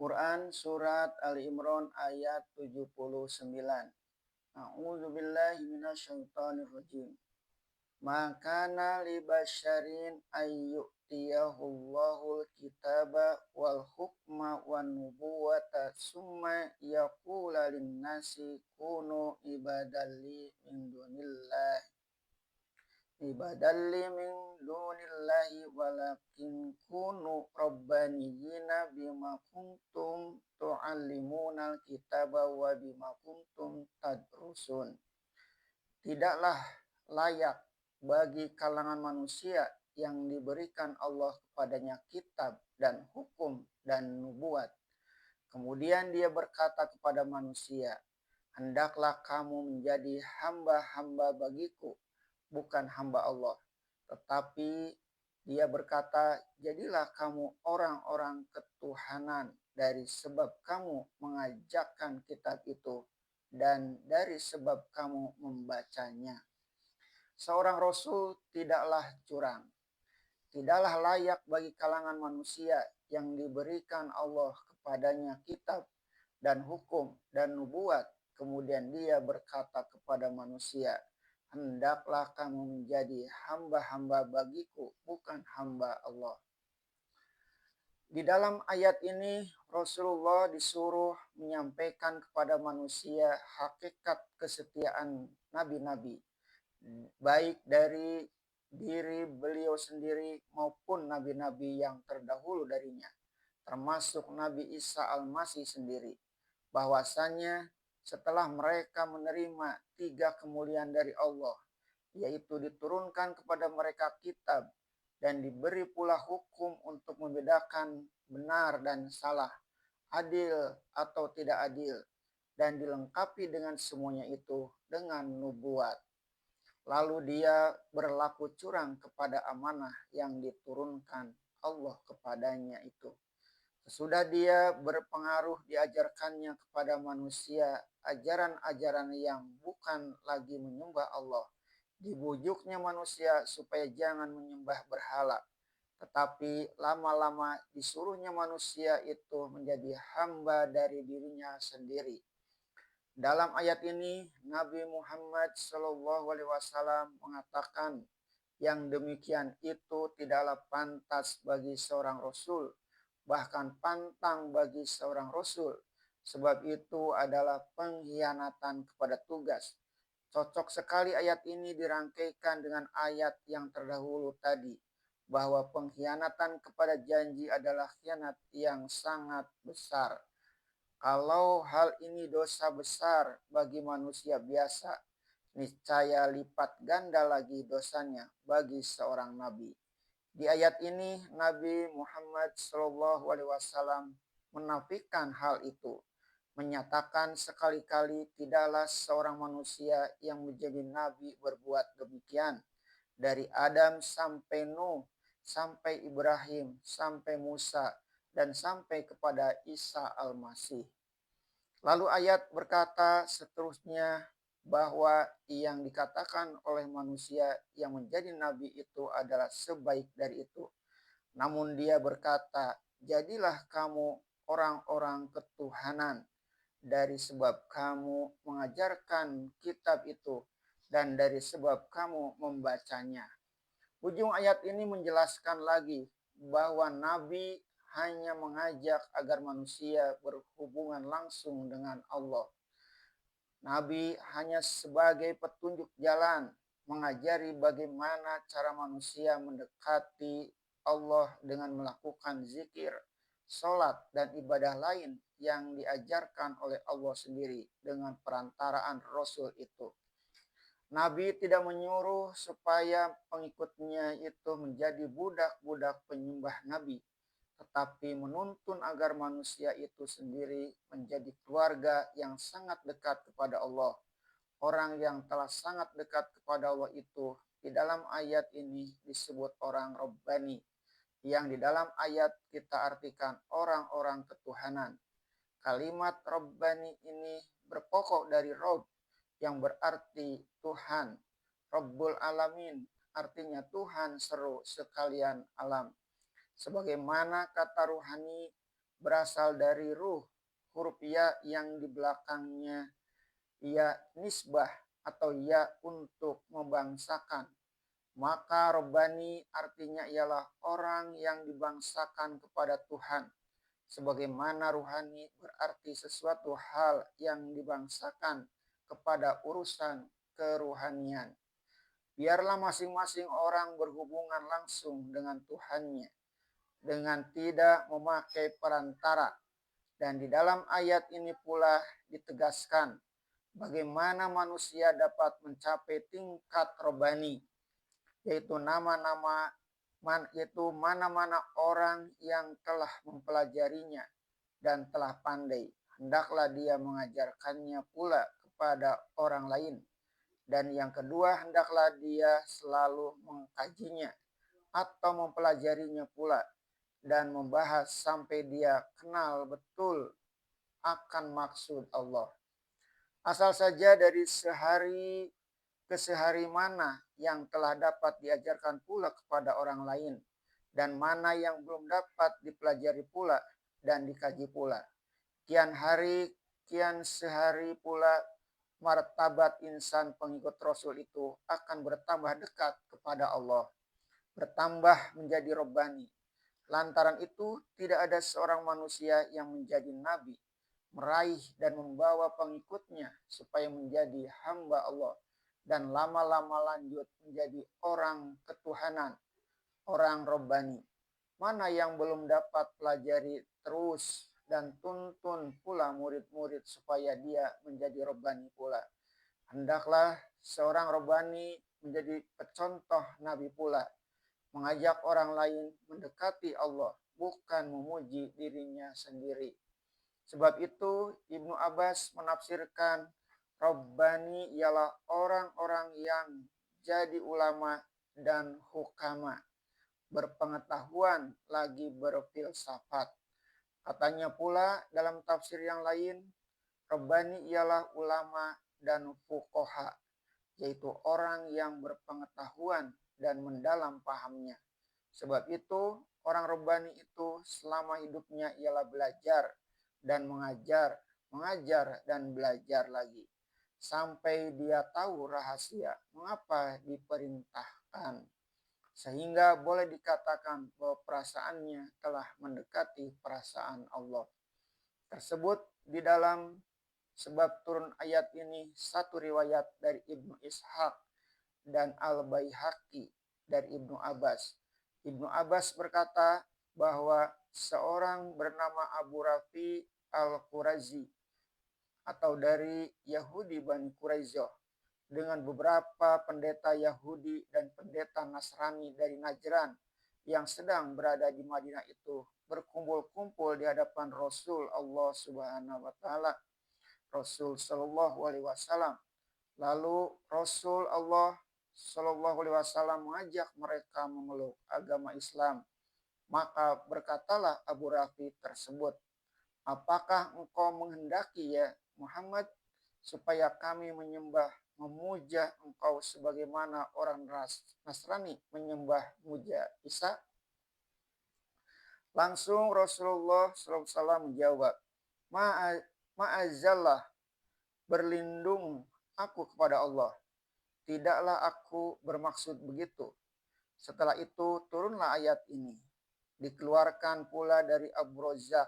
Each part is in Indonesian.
Quran Surat Ali Imran ayat 79. A'udzubillahi minasyaitonirrajim. Makana li basyarin ayyutiyahullahu kitaba wal hukma wan nubuwata summa yaqula linnasi kunu ibadalli min dunillahi walakin kunu rabbaniyina bima kuntum tu'allimunal kitaba wa bima kuntum tadrusun. Tidaklah layak bagi kalangan manusia yang diberikan Allah kepadanya kitab dan hukum dan nubuat. Kemudian dia berkata kepada manusia, hendaklah kamu menjadi hamba-hamba bagiku, bukan hamba Allah. Tetapi dia berkata, jadilah kamu orang-orang ketuhanan dari sebab kamu mengajarkan kitab itu dan dari sebab kamu membacanya. Seorang Rasul tidaklah curang, tidaklah layak bagi kalangan manusia yang diberikan Allah kepadanya kitab dan hukum dan nubuat. Kemudian dia berkata kepada manusia, hendaklah kamu menjadi hamba-hamba bagiku, bukan hamba Allah. Di dalam ayat ini Rasulullah disuruh menyampaikan kepada manusia hakikat kesetiaan nabi-nabi, baik dari diri beliau sendiri maupun nabi-nabi yang terdahulu darinya, termasuk Nabi Isa Al-Masih sendiri, bahwasanya setelah mereka menerima 3 kemuliaan dari Allah, yaitu diturunkan kepada mereka kitab dan diberi pula hukum untuk membedakan benar dan salah, adil atau tidak adil, dan dilengkapi dengan semuanya itu dengan nubuat. Lalu dia berlaku curang kepada amanah yang diturunkan Allah kepadanya itu. Sesudah dia berpengaruh diajarkannya kepada manusia ajaran-ajaran yang bukan lagi menyembah Allah. Dibujuknya manusia supaya jangan menyembah berhala. Tetapi lama-lama disuruhnya manusia itu menjadi hamba dari dirinya sendiri. Dalam ayat ini Nabi Muhammad SAW mengatakan yang demikian itu tidaklah pantas bagi seorang Rasul, bahkan pantang bagi seorang Rasul. Sebab itu adalah pengkhianatan kepada tugas. Cocok sekali ayat ini dirangkaikan dengan ayat yang terdahulu tadi, bahwa pengkhianatan kepada janji adalah khianat yang sangat besar. Kalau hal ini dosa besar bagi manusia biasa, niscaya lipat ganda lagi dosanya bagi seorang nabi. Di ayat ini Nabi Muhammad SAW menafikan hal itu, menyatakan sekali-kali tidaklah seorang manusia yang menjadi nabi berbuat demikian. Dari Adam sampai Nuh, sampai Ibrahim, sampai Musa, dan sampai kepada Isa Al-Masih. Lalu ayat berkata seterusnya bahwa yang dikatakan oleh manusia yang menjadi nabi itu adalah sebaik dari itu. Namun dia berkata, jadilah kamu orang-orang ketuhanan dari sebab kamu mengajarkan kitab itu dan dari sebab kamu membacanya. Ujung ayat ini menjelaskan lagi bahwa Nabi hanya mengajak agar manusia berhubungan langsung dengan Allah. Nabi hanya sebagai petunjuk jalan, mengajari bagaimana cara manusia mendekati Allah dengan melakukan zikir, sholat, dan ibadah lain yang diajarkan oleh Allah sendiri dengan perantaraan Rasul itu. Nabi tidak menyuruh supaya pengikutnya itu menjadi budak-budak penyembah Nabi, tetapi menuntun agar manusia itu sendiri menjadi keluarga yang sangat dekat kepada Allah. Orang yang telah sangat dekat kepada Allah itu di dalam ayat ini disebut orang Rabbani, yang di dalam ayat kita artikan orang-orang ketuhanan. Kalimat Rabbani ini berpokok dari Rob, yang berarti Tuhan. Rabbul Alamin artinya Tuhan seru sekalian alam. Sebagaimana kata ruhani berasal dari ruh, huruf ya yang di belakangnya ya nisbah atau ya untuk membangsakan. Maka Robbani artinya ialah orang yang dibangsakan kepada Tuhan. Sebagaimana ruhani berarti sesuatu hal yang dibangsakan kepada urusan keruhanian. Biarlah masing-masing orang berhubungan langsung dengan Tuhannya dengan tidak memakai perantara. Dan di dalam ayat ini pula ditegaskan bagaimana manusia dapat mencapai tingkat robani, yaitu mana-mana orang yang telah mempelajarinya dan telah pandai. Hendaklah dia mengajarkannya pula kepada orang lain. Dan yang kedua, hendaklah dia selalu mengkajinya atau mempelajarinya pula dan membahas sampai dia kenal betul akan maksud Allah. Asal saja dari sehari ke sehari mana yang telah dapat diajarkan pula kepada orang lain dan mana yang belum dapat dipelajari pula dan dikaji pula. Kian hari, kian sehari pula martabat insan pengikut Rasul itu akan bertambah dekat kepada Allah, bertambah menjadi Robbani. Lantaran itu tidak ada seorang manusia yang menjadi nabi, meraih dan membawa pengikutnya supaya menjadi hamba Allah dan lama-lama lanjut menjadi orang ketuhanan, orang Robbani. Mana yang belum dapat pelajari terus dan tuntun pula murid-murid supaya dia menjadi Robbani pula. Hendaklah seorang Robbani menjadi pecontoh Nabi pula, mengajak orang lain mendekati Allah, bukan memuji dirinya sendiri. Sebab itu Ibnu Abbas menafsirkan Robbani ialah orang-orang yang jadi ulama dan hukama, berpengetahuan lagi berfilsafat. Katanya pula dalam tafsir yang lain, Robbani ialah ulama dan fuqaha, yaitu orang yang berpengetahuan dan mendalam pahamnya. Sebab itu orang Robbani itu selama hidupnya ialah belajar dan mengajar, mengajar dan belajar lagi. Sampai dia tahu rahasia mengapa diperintahkan. Sehingga boleh dikatakan bahwa perasaannya telah mendekati perasaan Allah. Tersebut di dalam sebab turun ayat ini satu riwayat dari Ibnu Ishaq dan Al-Baihaqi dari Ibnu Abbas. Ibnu Abbas berkata bahwa seorang bernama Abu Rafi Al-Qurazi atau dari Yahudi Bani Quraisyah dengan beberapa pendeta Yahudi dan pendeta Nasrani dari Najran yang sedang berada di Madinah itu berkumpul-kumpul di hadapan Rasul Allah Subhanahu wa taala, Rasul sallallahu alaihi wasallam. Lalu Rasul Allah sallallahu alaihi wasallam mengajak mereka memeluk agama Islam. Maka berkatalah Abu Rafi tersebut, "Apakah engkau menghendaki ya Muhammad supaya kami menyembah memuja engkau sebagaimana orang Nasrani menyembah muja Isa?" Langsung Rasulullah SAW menjawab, Ma'azallah, berlindung aku kepada Allah. Tidaklah aku bermaksud begitu. Setelah itu turunlah ayat ini. Dikeluarkan pula dari Abu Razak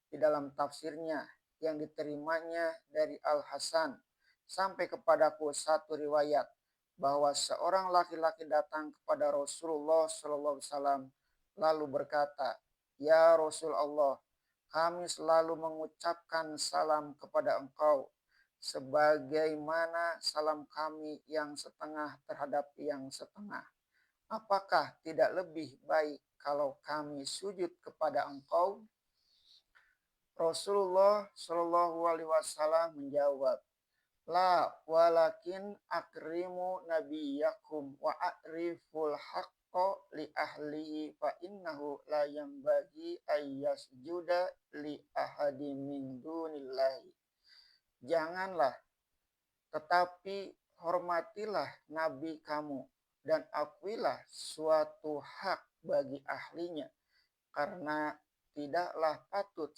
di dalam tafsirnya yang diterimanya dari Al-Hasan. Sampai kepadaku satu riwayat bahwa seorang laki-laki datang kepada Rasulullah SAW lalu berkata, "Ya Rasulullah, kami selalu mengucapkan salam kepada engkau sebagaimana salam kami yang setengah terhadap yang setengah. Apakah tidak lebih baik kalau kami sujud kepada engkau?" Rasulullah Shallallahu Alaihi Wasallam menjawab, "La walakin akrimu nabiyakum wa a'riful haqqo li ahlihi fa innahu la yambagi ayyasjuda li ahadi min dunillahi." Janganlah, tetapi hormatilah nabi kamu dan akuilah suatu hak bagi ahlinya, karena tidaklah patut